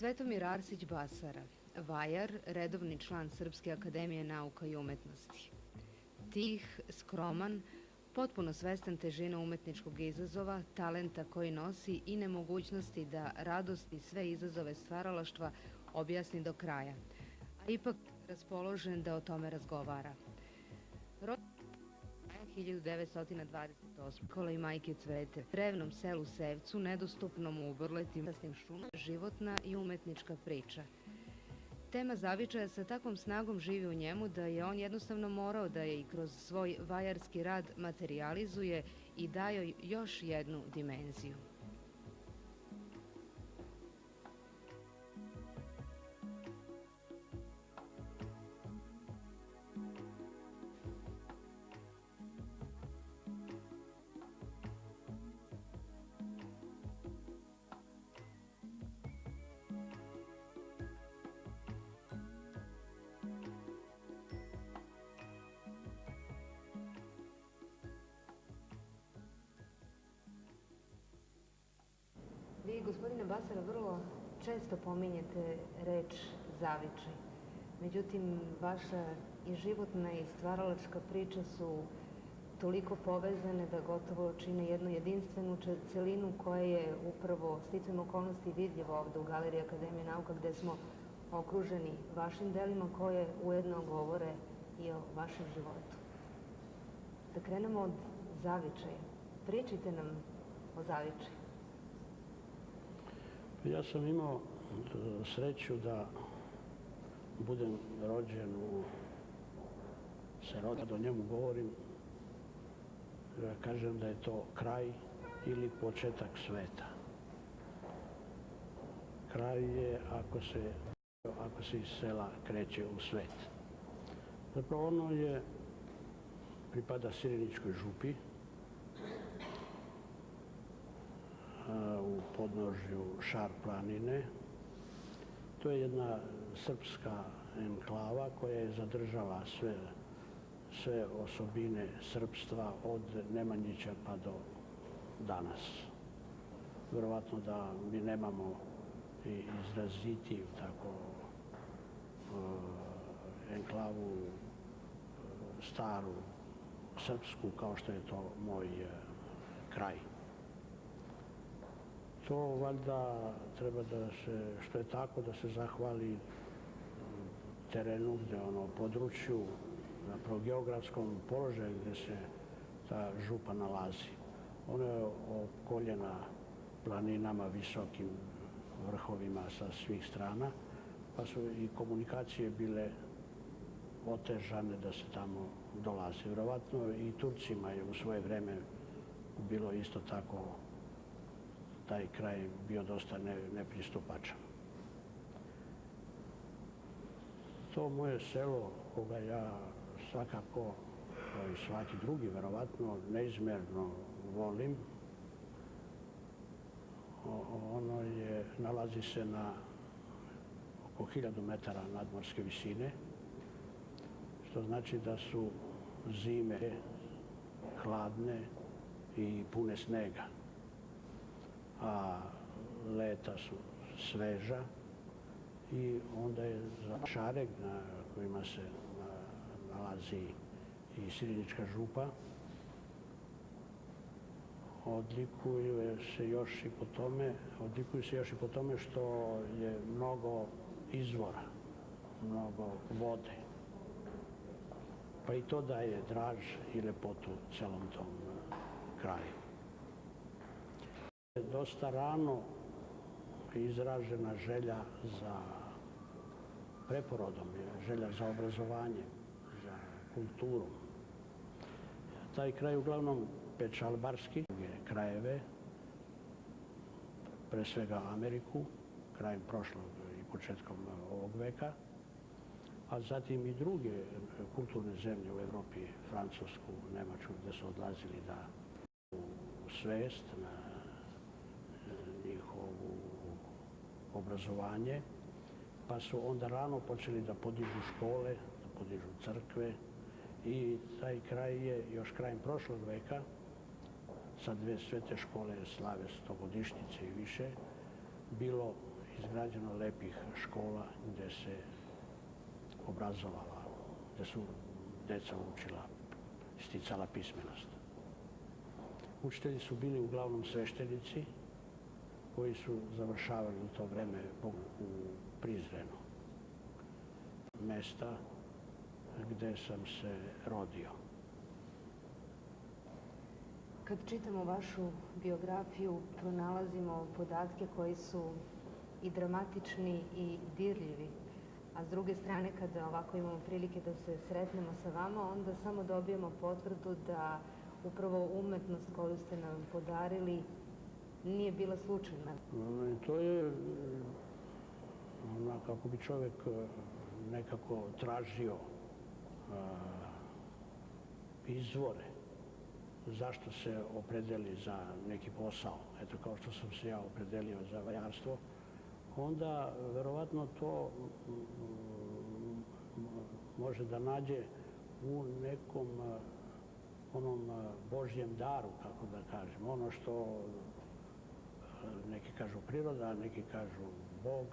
Svetomir Arsić Basara, vajar, redovni član Srpske akademije nauka i umetnosti. Tih, skroman, potpuno svestan težine umetničkog izazova, talenta koji nosi i nemogućnosti da radost i sve izazove stvaralaštva objasni do kraja, a ipak raspoložen da o tome razgovara. Rođen 1928. Kola i majke Cvete, drevnom selu Sevcu, nedostupnom u Ubrletim šumama, životna i umetnička priča. Tema zavičaja sa takvom snagom živi u njemu da je on jednostavno morao da je i kroz svoj vajarski rad materijalizuje i daje još jednu dimenziju. Vi, gospodine Basara, vrlo često pominjete reč zavičaj. Međutim, vaša i životna i stvaralačka priča su toliko povezane da gotovo čine jednu jedinstvenu celinu koja je upravo sticajem okolnosti vidljiva ovde u Galeriji Akademije nauka, gde smo okruženi vašim delima koje ujedno govore i o vašem životu. Da krenemo od zavičaja. Pričajte nam o zavičaju. Ja sam imao sreću da budem rođen Kad o njemu govorim, kažem da je to kraj ili početak sveta. Kraj je ako se iz sela kreće u svet. Zapravo ono pripada Siriničkoj župi, u podnožju Šar planine. To je jedna srpska enklava koja zadržava sve osobine srpstva od Nemanjića pa do danas. Verovatno da mi nemamo i izrazitiju tako enklavu staru srpsku kao što je to moj kraj. To valjda treba što je tako, da se zahvali terenu, području, zapravo geografskom položaju gde se ta župa nalazi. Ona je opkoljena planinama, visokim vrhovima sa svih strana, pa su i komunikacije bile otežane da se tamo dolazi. Verovatno i Turcima je u svoje vreme bilo isto tako, taj kraj bio dosta nepristupačan. To moje selo, koga ja svakako, kao i svaki drugi, verovatno, neizmerno volim, ono nalazi se na oko 1000 metara nadmorske visine, što znači da su zime hladne i pune snega, a leta su sveža i onda je za Šareg na kojima se nalazi i Sirinička župa, odlikuju se još i po tome što je mnogo izvora, mnogo vode, pa i to daje draž i lepotu celom tom kraju. Dosta rano izražena želja za preporodom, želja za obrazovanjem, za kulturom. Taj kraj uglavnom pečalbarski krajeve, pre svega Ameriku, krajem prošlog i početkom ovog veka, a zatim i druge kulturne zemlje u Evropi, Francusku, Nemačku, gde su odlazili da u svest na njihovo obrazovanje, pa su onda rano počeli da podižu škole, da podižu crkve i taj kraj je još krajem prošlog veka sa 2 svete škole slave 100-godišnjice i više bilo izgrađeno lepih škola gdje se obrazovala, gdje su djeca učila, sticala pismenost. Učitelji su bili uglavnom sveštenici koji su završavali u to vrijeme u Prizrenu, mjesta gdje sam se rodio. Kad čitamo vašu biografiju, pronalazimo podatke koji su i dramatični i dirljivi. A s druge strane, kada ovako imamo prilike da se sretnemo sa vama, onda samo dobijemo potvrdu da upravo umetnost koju ste nam podarili nije bila slučajna. To je kako bi čovjek nekako tražio izvore zašto se opredeli za neki posao. Eto, kao što sam se ja opredelio za vajarstvo, onda verovatno to može da nađe u nekom onom Božjem daru, kako da kažem. Ono što neki kažu priroda, neki kažu Bog.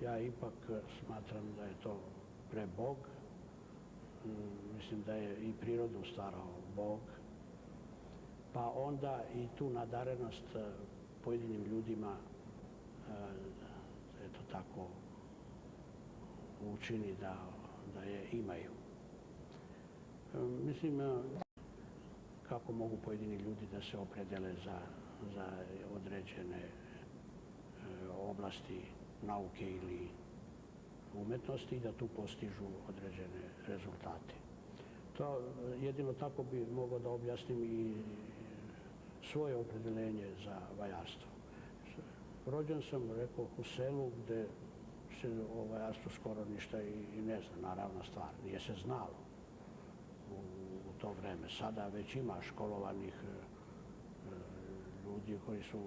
Ja ipak smatram da je to pre Bog. Mislim da je i prirodu stvarao Bog. Pa onda i tu nadarenost pojedinim ljudima eto tako učini da je imaju. Mislim, kako mogu pojedini ljudi da se opredele za određene oblasti nauke ili umetnosti i da tu postižu određene rezultate. To jedino tako bi mogao da objasnim i svoje opredeljenje za vajarstvo. Rođen sam, rekao, u selu gdje se o vajarstvu skoro ništa i ne zna, naravna stvar, nije se znalo u to vreme. Sada već ima školovanih ljudi koji su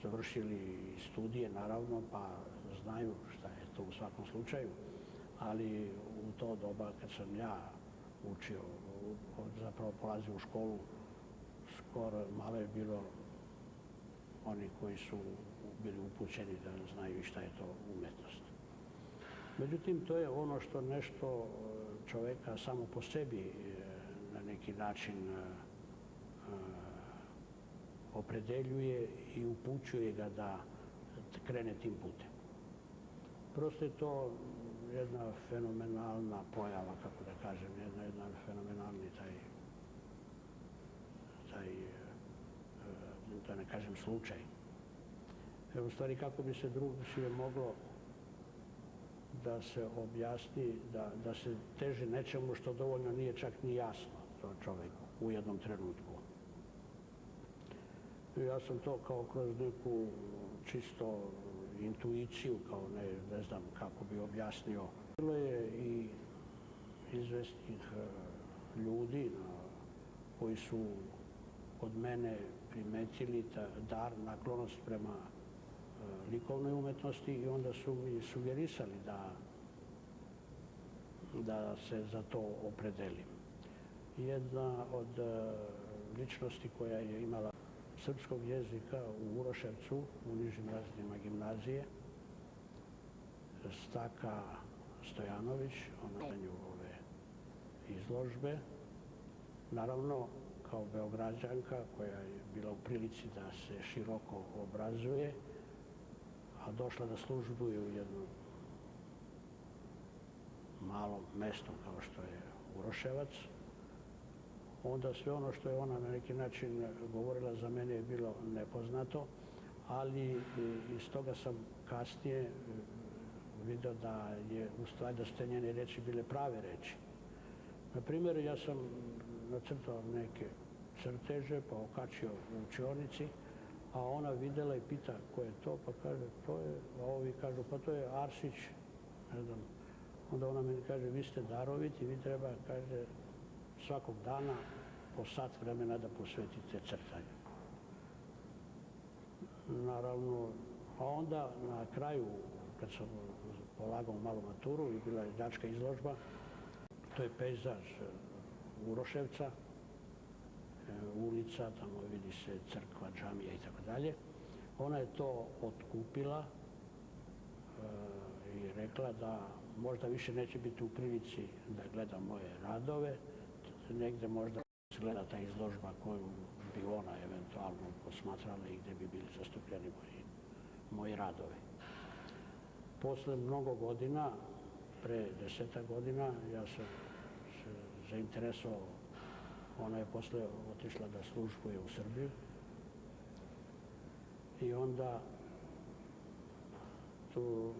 završili studije, naravno, pa znaju šta je to u svakom slučaju, ali u to doba kad sam ja učio, zapravo polazio u školu, skoro malo je bilo oni koji su bili upućeni da znaju šta je to umetnost. Međutim, to je ono što nešto čovjeka samo po sebi na neki način opredeljuje i upućuje ga da krene tim putem. Prosto je to jedna fenomenalna pojava, kako da kažem, jedan fenomenalni da ne kažem slučaj. U stvari, kako bi se drugčije moglo da se objasni, da se teži nečemu što dovoljno nije čak ni jasno to čovjeku u jednom trenutku. Ja sam to kao kroz neku čisto intuiciju, kao ne znam kako bi objasnio. Bilo je i izvesnih ljudi koji su kod mene primetili dar, naklonost prema likovnoj umetnosti i onda su mi sugerisali da se za to opredelim. Jedna od ličnosti koja je imala srpskog jezika u Uroševcu, u nižim razredima gimnazije, Staka Stojanović, ona je ove izložbe. Naravno, kao Beograđanka koja je bila u prilici da se široko obrazuje, a došla da službuje u jednom malom mestu kao što je Uroševac, onda sve ono što je ona na neki način govorila za mene je bilo nepoznato, ali iz toga sam kasnije vidio da je u stvari da su te njene reči bile prave reči. Na primjer, ja sam nacrtao neke crteže, pa okačio u učionici, a ona vidjela i pita ko je to, pa kaže to je, a ovi kažu pa to je Arsić, ne znam. Onda ona meni kaže vi ste daroviti, vi treba, kaže, svakog dana po sat vremena da posvetite crtanju. Naravno, a onda na kraju, kad sam polagao malu maturu i bila je đačka izložba, to je pejzaž Uroševca, ulica, tamo vidi se crkva, džamija i tako dalje. Ona je to otkupila i rekla da možda više neće biti u prilici da gleda moje radove, negde možda gleda ta izložba koju bi ona eventualno posmatrala i gde bi bili zastupljeni moji radovi. Posle mnogo godina, pre 10 godina, ja sam se zainteresovao. Ona je posle otišla da službuje u Srbiju. I onda tu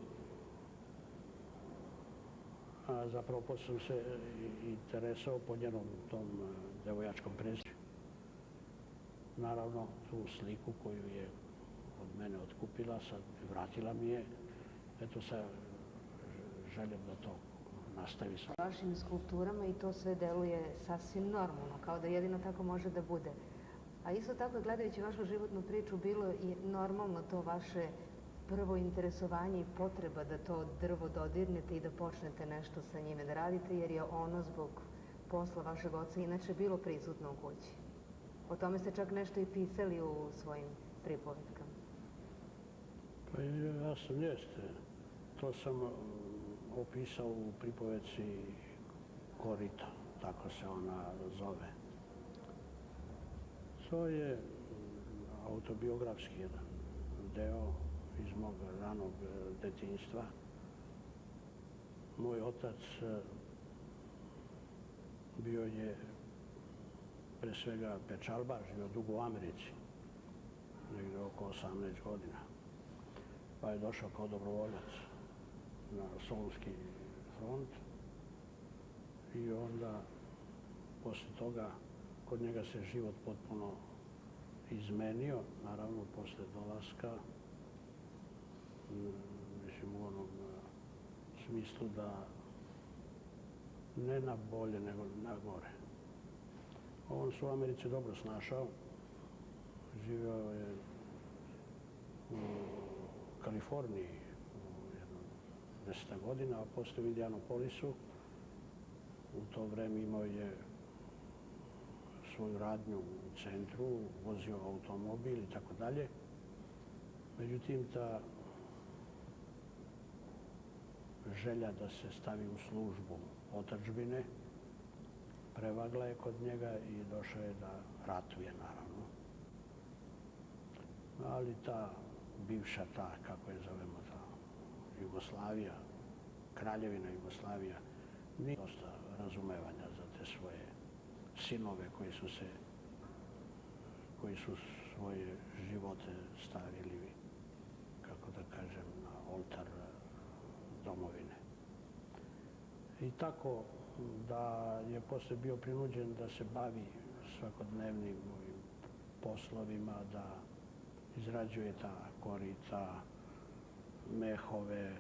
zapravo posle sam se interesovao po njenom tom devojačkom prezimenu. Naravno, tu sliku koju je od mene otkupila, sad vratila mi je. Eto sad želim da to nastavi. Vašim skulpturama i to sve deluje sasvim normalno, kao da jedino tako može da bude. A isto tako, gledajući vašu životnu priču, bilo i normalno to vaše prvo interesovanje i potreba da to drvo dodirnete i da počnete nešto sa njime da radite, jer je ono zbog posla vašeg oca inače bilo prisutno u kući. O tome ste čak nešto i pisali u svojim pripovetkama. Pa jeste. To sam opisao u pripovetci Korita, tako se ona zove. To je autobiografski jedan deo iz mog ranog detinjstva. Moj otac bio je pre svega pečalbar, živio dugo u Americi, negde oko 18 godina. Pa je došao kao dobrovoljac na Solunski front i onda posle toga kod njega se život potpuno izmenio, naravno posle dolaska, mislim u onom smislu da ne na bolje, nego na gore. On se u Americi dobro snašao, živeo je u Kaliforniji jedno 10 godina, a posle u Indianapolisu. U to vreme imao je svoju radnju u centru, vozio automobil i tako dalje. Međutim, ta želja da se stavi u službu otadžbine prevagla je kod njega i došao je da ratuje, naravno. Ali ta bivša, kako je zovemo, ta Jugoslavija, Kraljevina Jugoslavija, nije dosta razumevanja za te svoje sinove koji su svoje živote stavili, kako da kažem, na oltar domovine. I tako da je posle bio prinuđen da se bavi svakodnevnim poslovima, da izrađuje ta korita, mehove,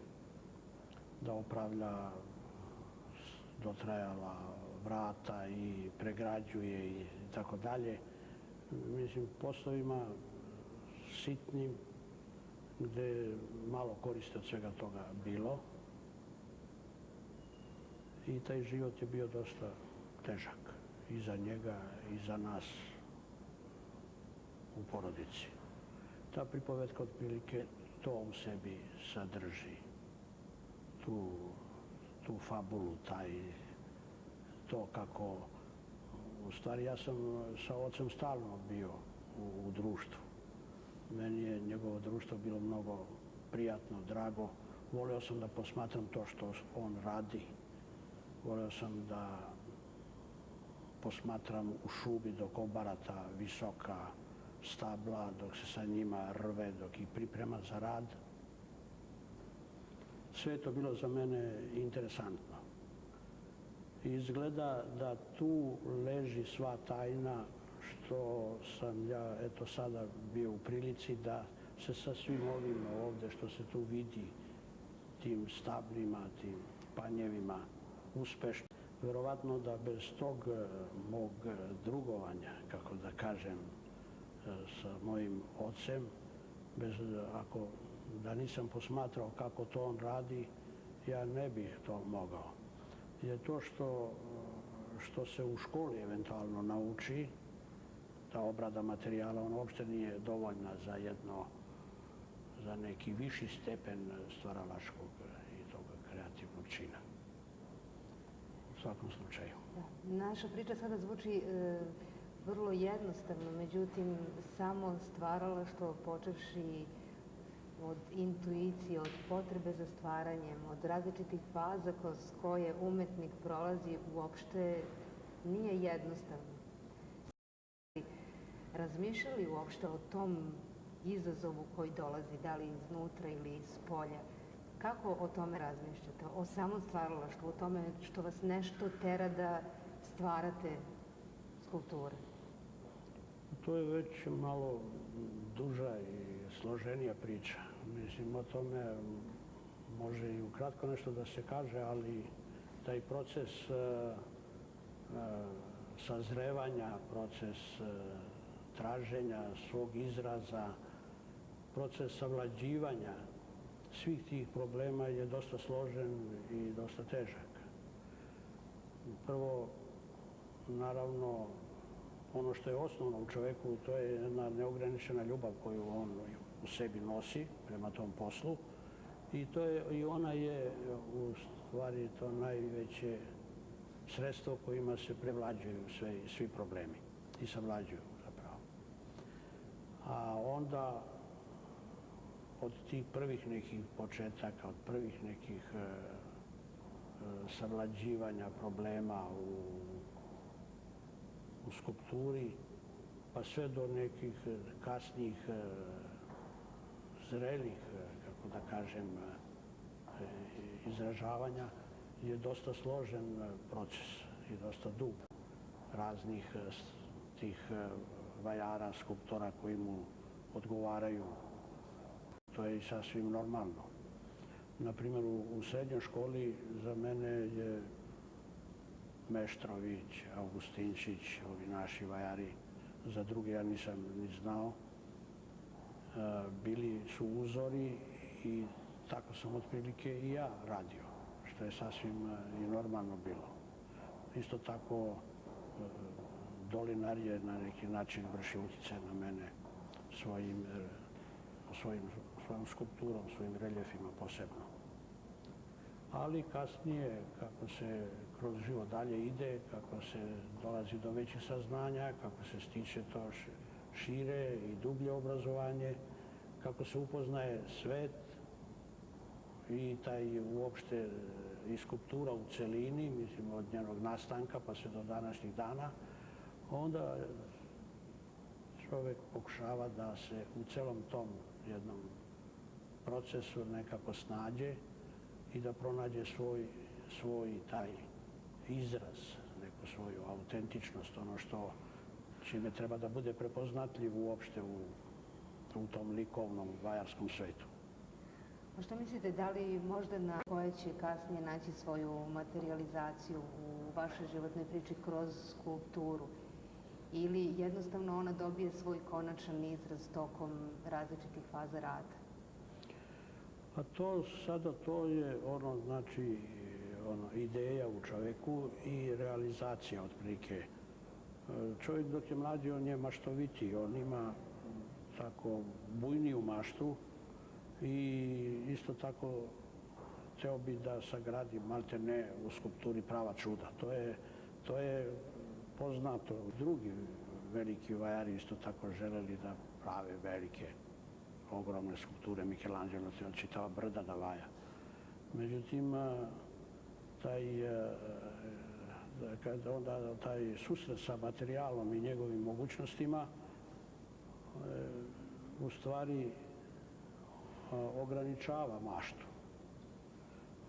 da opravlja dotrajala vrata i pregrađuje i tako dalje. Mislim, poslovima sitnim, gde je malo koriste od svega toga bilo. I taj život je bio dosta težak i za njega i za nas u porodici. Ta pripovetka otprilike to u sebi sadrži, tu fabulu, to kako, u stvari ja sam sa ocem stalno bio u društvu. Meni je njegovo društvo bilo mnogo prijatno, drago. Voleo sam da posmatram to što on radi. Voleo sam da posmatram u šubi dok obarata visoka stabla, dok se sa njima rve, dok ih priprema za rad. Sve je to bilo za mene interesantno. Izgleda da tu leži sva tajna što sam ja, eto sada, bio u prilici da se sa svim ovim ovde što se tu vidi, tim stablima, tim panjevima, uspešno. Verovatno da bez tog mog drugovanja, kako da kažem, sa mojim ocem, da nisam posmatrao kako to on radi, ja ne bih to mogao. Je to što se u školi eventualno nauči, ta obrada materijala, ona uopšte nije dovoljna za neki viši stepen stvaralačkog i tog kreativnog čina. U svakom slučaju. Naša priča sada zvuči vrlo jednostavno, međutim, samo stvaralaštvo počevši od intuicije, od potrebe za stvaranjem, od različitih faza kroz koje umetnik prolazi, uopšte nije jednostavno. Razmišljali uopšte o tom izazovu koji dolazi, da li iznutra ili iz polja? Kako o tome razmišljate? O samom stvaralaštvu, o tome što vas nešto tera da stvarate skulpture? To je već malo duža i složenija priča. Mislim, o tome može i ukratko nešto da se kaže, ali taj proces sazrevanja, proces traženja svog izraza, proces savlađivanja svih tih problema je dosta složen i dosta težak. Prvo, naravno, ono što je osnovno u čoveku, to je jedna neograničena ljubav koju on u sebi nosi prema tom poslu i ona je u stvari to najveće sredstvo kojima se prevlađuju svi problemi i savlađuju zapravo. A onda od tih prvih nekih početaka, od prvih nekih savlađivanja problema u skulpturi, pa sve do nekih kasnijih zrelih, kako da kažem, izražavanja, je dosta složen proces i dosta dug raznih tih vajara, skulptora koji mu odgovaraju. To je i sasvim normalno. Naprimjer, u srednjoj školi za mene je Meštrović, Augustinčić, ovi naši vajari, za druge ja nisam ni znao, bili su uzori i tako sam otprilike i ja radio, što je sasvim i normalno bilo. Isto tako Dolinar je na neki način vršio utjecaj na mene svojom skulpturom, svojim reljefima posebno. Ali kasnije, kako se kroz život dalje ide, kako se dolazi do većih saznanja, kako se stiče to šire i dublje obrazovanje, kako se upoznaje svet i taj uopšte i skulptura u celini, mislim od njenog nastanka pa sve do današnjih dana, onda čovjek pokušava da se u celom tom jednom procesu nekako snađe i da pronađe svoj taj izraz, neku svoju autentičnost, ono što čime treba da bude prepoznatljiv uopšte u tom likovnom vajarskom svetu. A što mislite, da li možda na koje će kasnije naći svoju materializaciju u vašoj životnoj priči kroz skulpturu? Ili jednostavno ona dobije svoj konačan izraz tokom različitih faza rada? A to je znači ideja u čoveku i realizacija otprilike. Čovjek dok je mlađi, on je maštovitiji, on ima tako bujniju maštu i isto tako hteo bi da sagradi maltene u skulpturi prava čuda. To je poznato. Drugi veliki vajari isto tako želeli da prave velike, ogromne skulpture. Michelangelo se čitava brda da vaja. Međutim, taj susret sa materijalom i njegovim mogućnostima u stvari ograničava maštu.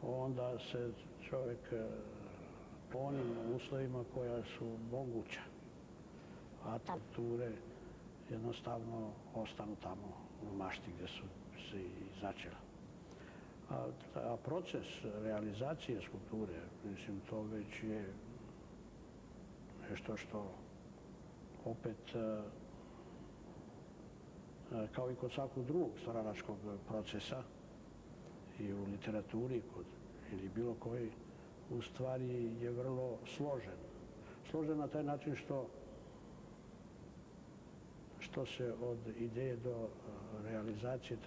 Onda se čovjek po onim uslovima koja su moguća, a skulpture jednostavno ostanu tamo u mašti gdje su se i začela. A proces realizacije skulpture, mislim, to već je nešto što opet, kao i kod svakog drugog stvaralačkog procesa i u literaturi ili bilo koji, u stvari je vrlo složen. Složen na taj način što se od ideje do realizacije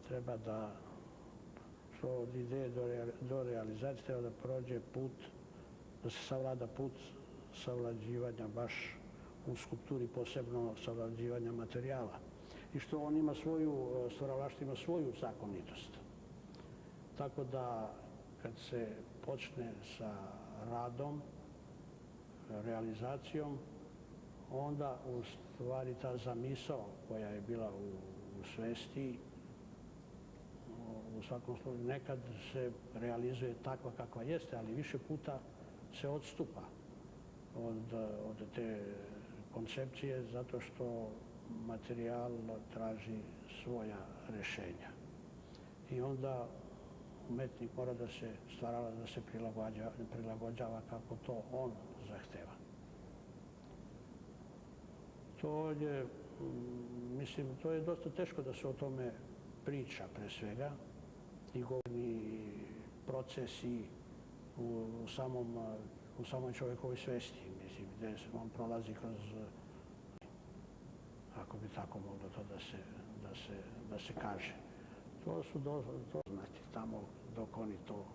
treba da, što od ideje do realizacije treba da prođe put, da se savlada put savlađivanja baš u skulpturi, posebno savlađivanja materijala. I što on ima stvaralaštvo ima svoju zakonitost. Tako da kad se počne sa radom, realizacijom, onda u stvari ta zamisao koja je bila u svesti, u svakom slučaju nekad se realizuje takva kakva jeste, ali više puta se odstupa od te koncepcije zato što materijal traži svoja rješenja. I onda umetnik mora da se prilagođava kako to on zahteva. To je, mislim, to je dosta teško da se o tome priča pre svega i govorni procesi u samoj čovjekovoj svesti, mislim, gdje on prolazi kroz, ako bi tako moglo to da se kaže. To su doznati tamo dok oni to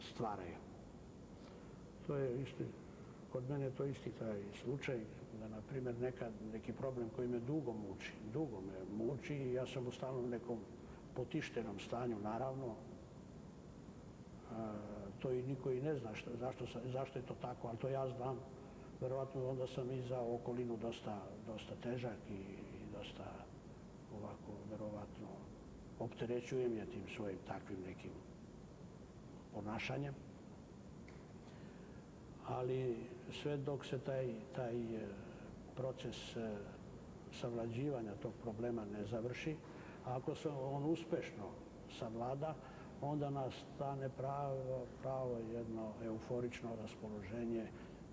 stvaraju. To je isti, kod mene je to isti taj slučaj, da, na primjer, neki problem koji me dugo me muči i ja sam u stalnom nekom potištenom stanju, naravno. To i niko i ne zna zašto je to tako, ali to ja znam. Verovatno onda sam i za okolinu dosta težak i dosta ovako, verovatno, opterećujem je tim svojim takvim nekim ponašanjem. Ali sve dok se taj proces savlađivanja tog problema ne završi, a ako se on uspešno savlada, onda nastane pravo jedno euforično raspoloženje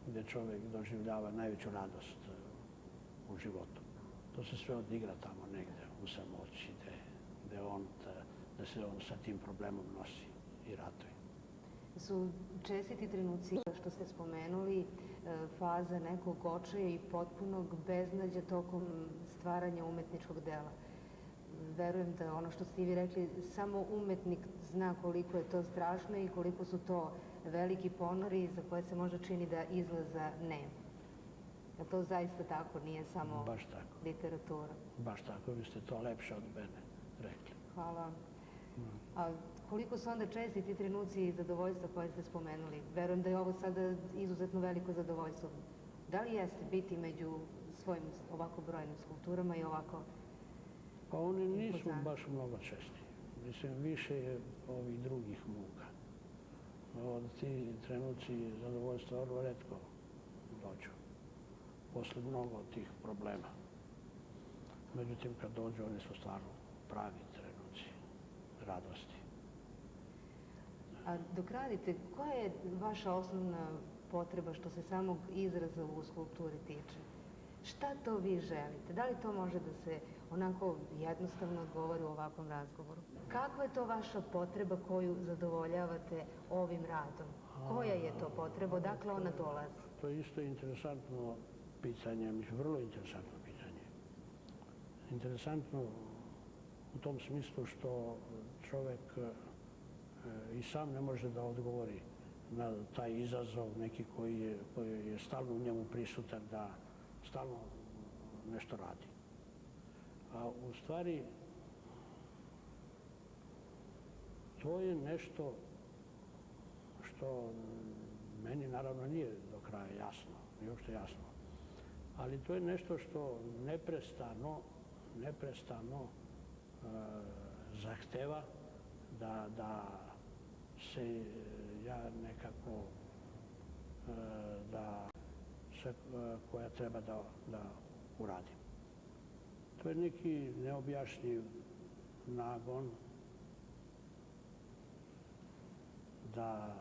gdje čovjek doživljava najveću radost u životu. To se sve odigra tamo negdje u samoći, da se on sa tim problemom nosi i ratuje. Su čestiti trenuci, što ste spomenuli, faza nekog očaja i potpunog beznađa tokom stvaranja umetničkog dela. Verujem da ono što ste vi rekli, samo umetnik zna koliko je to strašno i koliko su to veliki ponori za koje se možda čini da izlaza nema. Je to zaista tako, nije samo literatura? Baš tako, vi ste to lepše od mene rekli. Hvala. A koliko su onda česti ti trenuci zadovoljstva koje ste spomenuli? Verujem da je ovo sada izuzetno veliko zadovoljstvo. Da li jeste biti među svojim ovako brojnim skulpturama i ovako? Pa oni nisu baš mnogo česti. Mislim, više je ovih drugih muka. Ti trenuci zadovoljstva vrlo retko dođu. Posle mnogo tih problema. Međutim, kad dođu, oni su stvarno pravi trenuci radosti. A dok radite, koja je vaša osnovna potreba što se samog izraza u skulpturi tiče? Šta to vi želite? Da li to može da se onako jednostavno odgovori u ovakvom razgovoru? Kakva je to vaša potreba koju zadovoljavate ovim radom? Koja je to potreba? Odakle ona dolazi? To je isto interesantno pitanje, vrlo interesantno pitanje. Interesantno u tom smislu što čovjek i sam ne može da odgovori na taj izazov neki koji je stalno u njemu prisutan da stalno nešto radi. A u stvari to je nešto što meni naravno nije do kraja jasno, nije uopšte jasno. Ali to je nešto što neprestano zahteva da se ja nekako koja treba da uradim. To je neki neobjašnjiv nagon da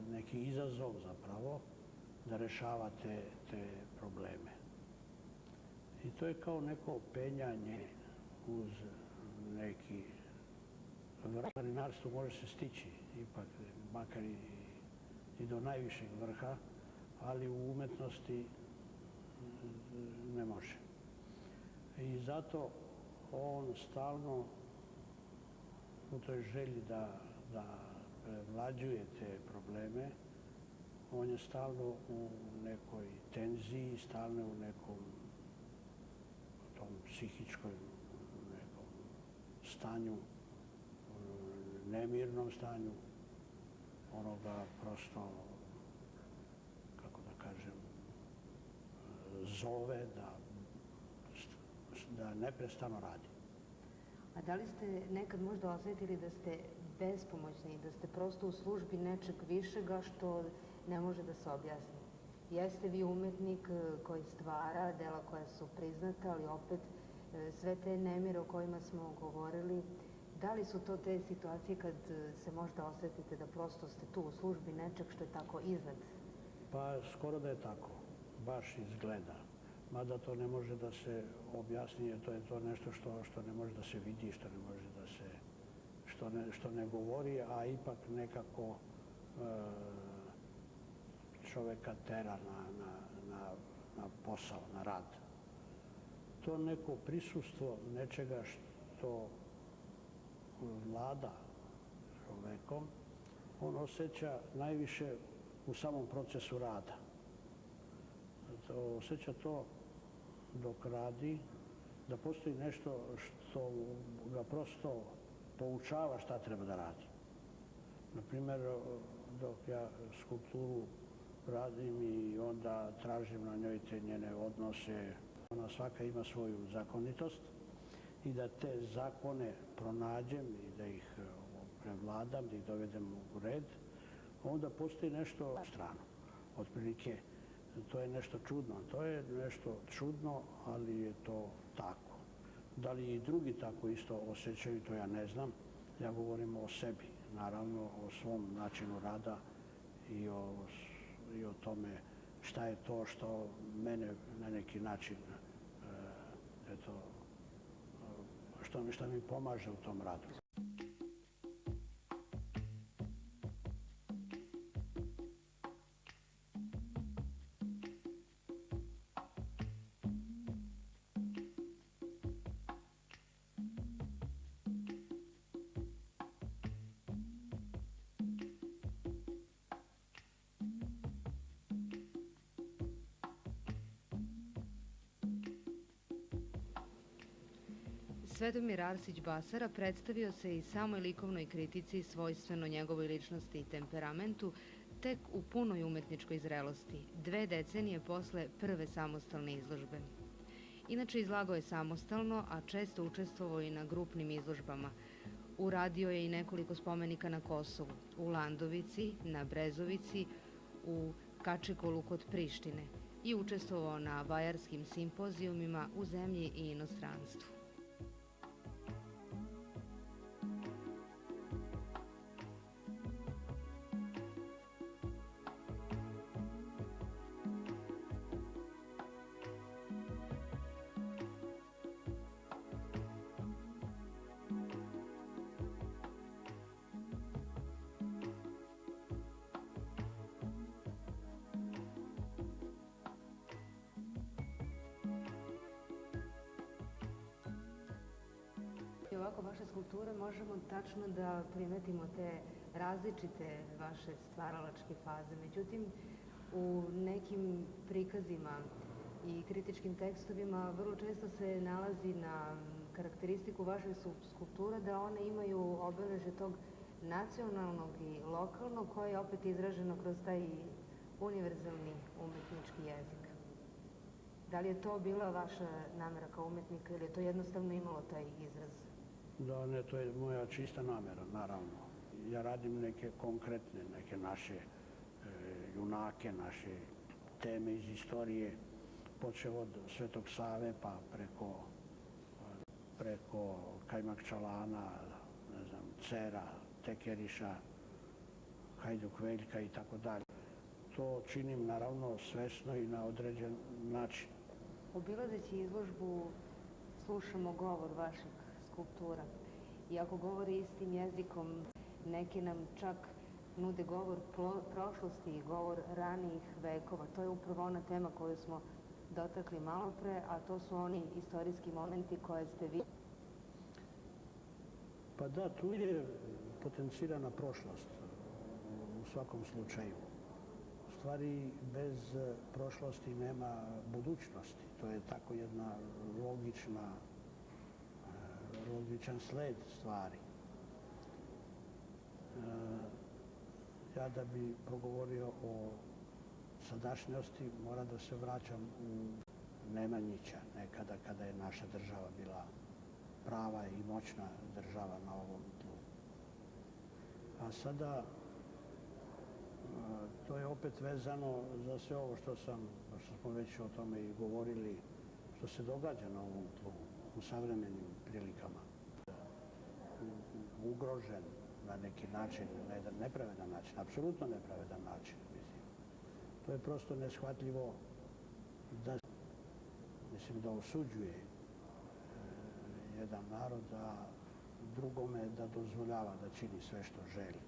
neki izazov zapravo da rešava te probleme. I to je kao neko penjanje uz neki vrh. Planinarstvo može se stići ipak, makar i do najvišeg vrha, ali u umetnosti ne može. I zato on stalno u toj želji da prevlađuje te probleme, on je stalno u nekoj tenziji, stalno u nekom tom psihičkom nekom stanju, nemirnom stanju, onoga prosto, kako da kažem, zove da neprestano radi. A da li ste nekad možda osjetili da ste bespomoćni, da ste prosto u službi nečeg višega što ne može da se objasni? Jeste vi umetnik koji stvara dela koja su priznata, ali opet sve te nemire o kojima smo govorili, da li su to te situacije kad se možda osjetite da prosto ste tu u službi nečeg što je tako iznad? Pa skoro da je tako, baš izgleda. Mada to ne može da se objasni, jer to je to nešto što ne može da se vidi, što ne može da se, što ne govori, a ipak nekako čoveka tera na posao, na rad. To neko prisustvo nečega što vlada čovekom, on osjeća najviše u samom procesu rada. Osjeća to dok radi, da postoji nešto što ga prosto poučava šta treba da radi. Naprimjer, dok ja skulpturu radim i onda tražim na njoj te njene odnose, ona svaka ima svoju zakonitost i da te zakone pronađem i da ih prevladam, da ih dovedem u red, onda postoji nešto strano. Otprilike, to je nešto čudno. To je nešto čudno, ali je to tako. Da li i drugi tako isto osjećaju, to ja ne znam. Ja govorim o sebi, naravno o svom načinu rada i o tome šta je to što mene na neki način što mi pomaže u tom radu. Svetomir Arsić Basara predstavio se i samoj likovnoj kritici svojstveno njegovoj ličnosti i temperamentu tek u punoj umetničkoj zrelosti, 2 decenije posle prve samostalne izložbe. Inače, izlagao je samostalno, a često učestvovao i na grupnim izložbama. Uradio je i nekoliko spomenika na Kosovu, u Landovici, na Brezovici, u Kačikolu kod Prištine i učestvovao na vajarskim simpozijumima u zemlji i inostranstvu. Ovako vaše skulpture možemo tačno da primetimo te različite vaše stvaralačke faze. Međutim, u nekim prikazima i kritičkim tekstovima vrlo često se nalazi na karakteristiku vaše skulpture da one imaju obeležje tog nacionalnog i lokalnog, koje je opet izraženo kroz taj univerzalni umetnički jezik. Da li je to bila vaša namera kao umetnika ili je to jednostavno imalo taj izraz? Da, ne, to je moja čista namera, naravno. Ja radim neke konkretne, neke naše junake, naše teme iz istorije, počeo od Svetog Save pa preko Kajmakčalana, ne znam, Cera, Tekeriša, Hajduk Veljka i tako dalje. To činim naravno svesno i na određen način. Obilazeći izložbu slušamo govor vašeg skulptura. I ako govori istim jezikom, neki nam čak nude govor prošlosti i govor ranijih vekova. To je upravo ona tema koju smo dotakli malo pre, a to su oni istorijski momenti koje ste vi Pa da, tu je potencirana prošlost u svakom slučaju. U stvari, bez prošlosti nema budućnosti. To je tako jedna logičan sled stvari. Ja da bi progovorio o sadašnjosti moram da se vraćam u Nemanjića, nekada kada je naša država bila prava i moćna država na ovom tlu. A sada to je opet vezano za sve ovo što smo već o tome i govorili, što se događa na ovom tlu u savremenim prilikama. Ugrožen na neki način, na jedan nepravedan način, apsolutno nepravedan način. To je prosto neshvatljivo da osuđuje jedan narod, a drugome da dozvoljava da čini sve što želi.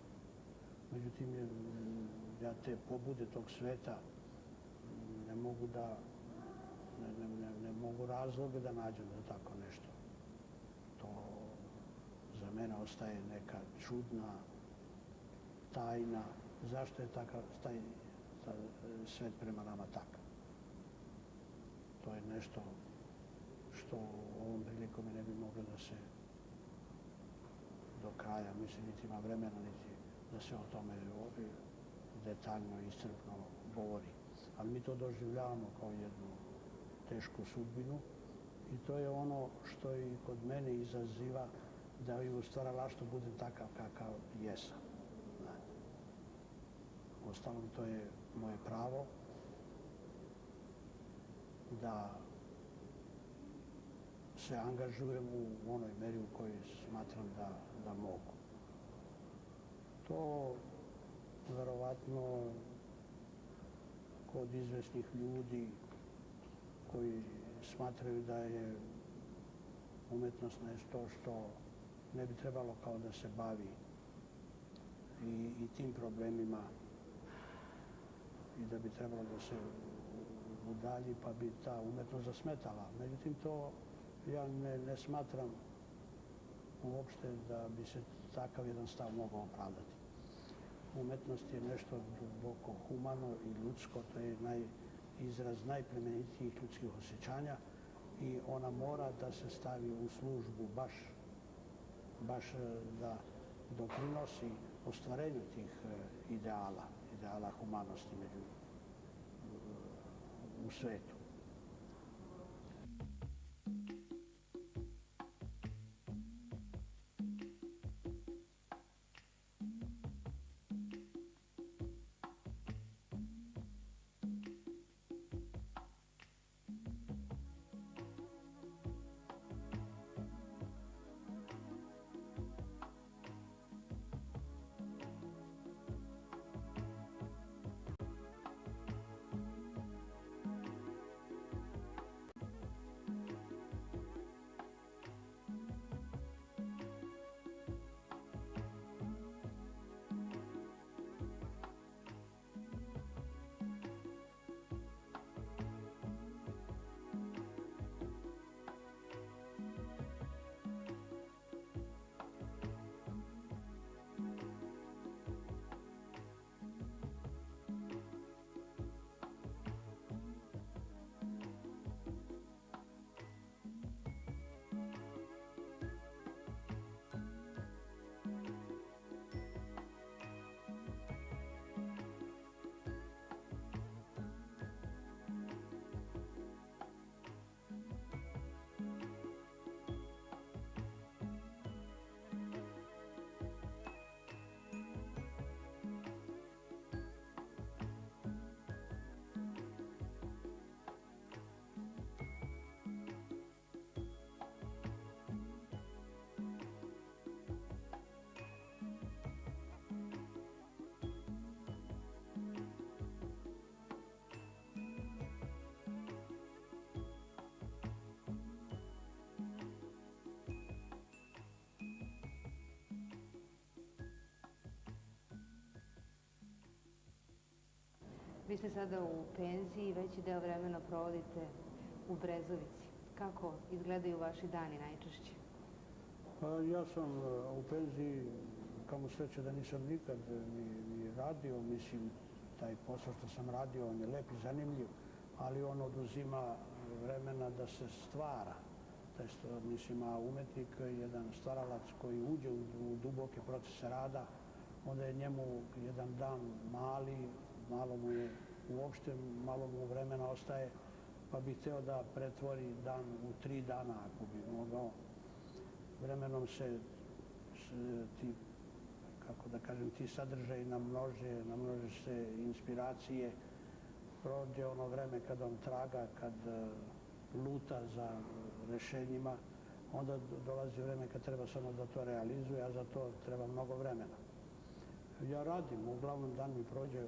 Međutim, ja te pobude tog sveta ne mogu razloge da nađem za tako nešto. To za mene ostaje neka čudna tajna. Zašto je taj svet prema nama takav? To je nešto što ovom prilikom ne bi moglo da se do kraja, mislim, niti ima vremena, niti da se o tome detaljno i iscrpno govori. Ali mi to doživljavamo kao jednu tešku sudbinu i to je ono što i kod mene izaziva da i u stvaralaštvu budem takav kakav jesam. Uostalom, to je moje pravo da se angažujem u onoj meri u kojoj smatram da mogu. To verovatno kod izvesnih ljudi koji smatraju da je umetnost nešto što ne bi trebalo kao da se bavi i tim problemima i da bi trebalo da se udalji pa bi ta umetnost zasmetala. Međutim, to ja ne smatram uopšte da bi se takav jedan stav mogao opravdati. Umetnost je nešto duboko humano i ljudsko, to je izraz najplemenitijih ljudskih osjećanja i ona mora da se stavi u službu baš da doprinosi ostvarenju tih ideala humanosti u svetu. Vi ste sada u penziji, veći deo vremena provodite u Brezovici. Kako izgledaju vaši dani najčešće? Pa ja sam u penziji, kamo sreće da nisam nikad ni radio, mislim, taj posao što sam radio, on je lep i zanimljiv, ali on oduzima vremena da se stvara. Mislim, a umetnik je jedan stvaralac koji uđe u duboke procese rada, onda je njemu jedan dan mali, malo mu je uopšte, malo mu vremena ostaje, pa bi hteo da pretvori dan u 3 dana, ako bi mogao. Vremenom se ti, kako da kažem, ti sadržaji namnože se inspiracije, prođe ono vreme kad on traga, kad luta za rešenjima, onda dolazi vreme kad treba samo da to realizuje, a za to treba mnogo vremena. Ja radim, uglavnom dan mi prođe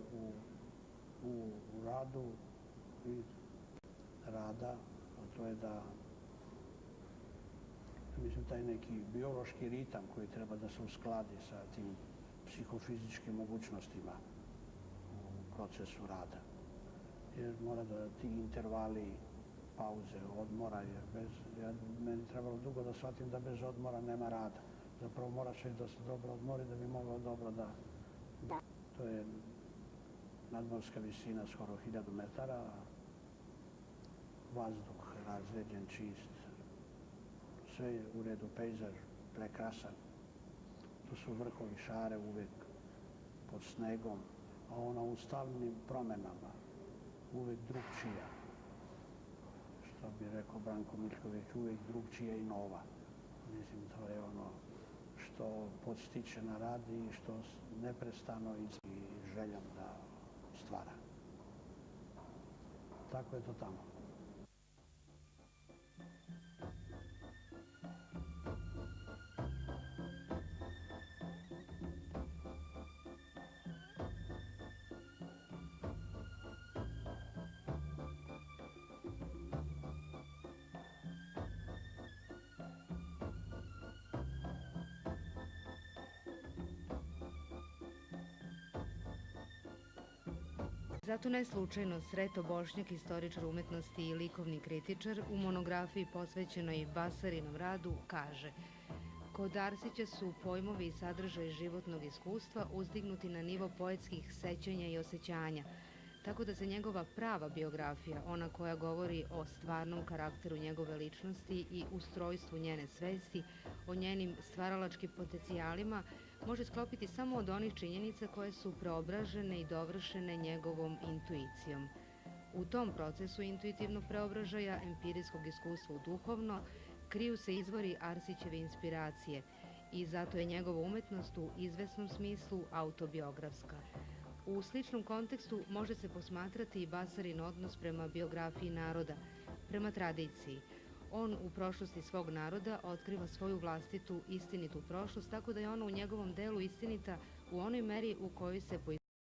u radu i rada, a to je da, mislim, taj neki biološki ritam koji treba da se uskladi sa tim psihofizičkim mogućnostima u procesu rada. Jer mora da ti intervali, pauze, odmora, jer meni trebalo dugo da shvatim da bez odmora nema rada. Zapravo mora čovjek da se dobro odmori da bi mogao dobro da... To je nadmorska visina skoro 1000 metara, vazduh razređen, čist, sve je u redu, pejzaž prekrasan. Tu su vrhovi šare uvek pod snegom, a ona u stalnim promenama, uvek drugčija. Što bi rekao Branko Miljković, uvek drugčija i nova. Mislim, to je ono što podstiče na rad i što neprestano i željom da stvara. Tako je to tamo. Zato ne slučajno Sreto Bošnjak, istoričar umetnosti i likovni kritičar, u monografiji posvećenoj Basarinom radu kaže: kod Arsića su pojmovi i sadržaj životnog iskustva uzdignuti na nivo poetskih sećanja i osjećanja, tako da se njegova prava biografija, ona koja govori o stvarnom karakteru njegove ličnosti i ustrojstvu njene svesti, o njenim stvaralačkim potencijalima, može sklopiti samo od onih činjenica koje su preobražene i dovršene njegovom intuicijom. U tom procesu intuitivnog preobražaja, empirijskog iskustva u duhovno, kriju se izvori Arsićeve inspiracije i zato je njegova umetnost u izvesnom smislu autobiografska. U sličnom kontekstu može se posmatrati i Basarin odnos prema biografiji naroda, prema tradiciji. On u prošlosti svog naroda otkriva svoju vlastitu, istinitu prošlost, tako da je ona u njegovom delu istinita u onoj meri u kojoj se po